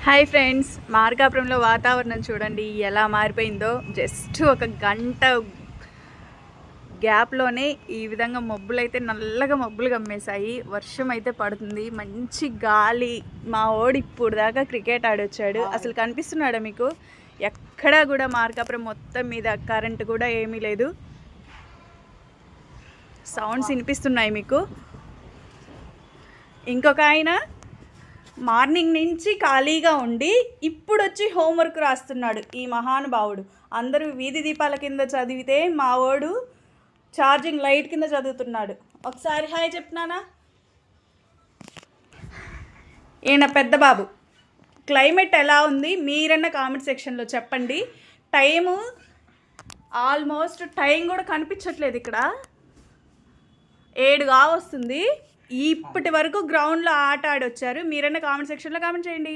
Hi friends, మార్కాపురంలో వాతావరణం చూడండి ఎలా మారిపోయిందో. జస్ట్ ఒక గంట గ్యాప్లోనే ఈ విధంగా మబ్బులు అయితే నల్లగా మబ్బులు కమ్మేశాయి. వర్షం అయితే పడుతుంది, మంచి గాలి. మా ఓడి ఇప్పుడు దాకా క్రికెట్ ఆడొచ్చాడు. అసలు కనిపిస్తున్నాడా మీకు? ఎక్కడా కూడా మార్కాపురం మొత్తం మీద కరెంటు కూడా ఏమీ లేదు. సౌండ్స్ వినిపిస్తున్నాయి మీకు. ఇంకొక ఆయన మార్నింగ్ నుంచి ఖాళీగా ఉండి ఇప్పుడు వచ్చి హోంవర్క్ రాస్తున్నాడు ఈ మహానుభావుడు. అందరూ వీధి దీపాల కింద చదివితే మా వాడు ఛార్జింగ్ లైట్ కింద చదువుతున్నాడు. ఒకసారి హాయ్ చెప్తున్నానా? ఈయన పెద్ద బాబు. క్లైమేట్ ఎలా ఉంది మీరన్న కామెంట్ సెక్షన్లో చెప్పండి. టైము ఆల్మోస్ట్ టైం కూడా కనిపించట్లేదు. ఇక్కడ 7 కావస్తుంది. ఇప్పటి వరకు గ్రౌండ్లో ఆట ఆడొచ్చారు. మీరన్న కామెంట్ సెక్షన్లో కామెంట్ చేయండి.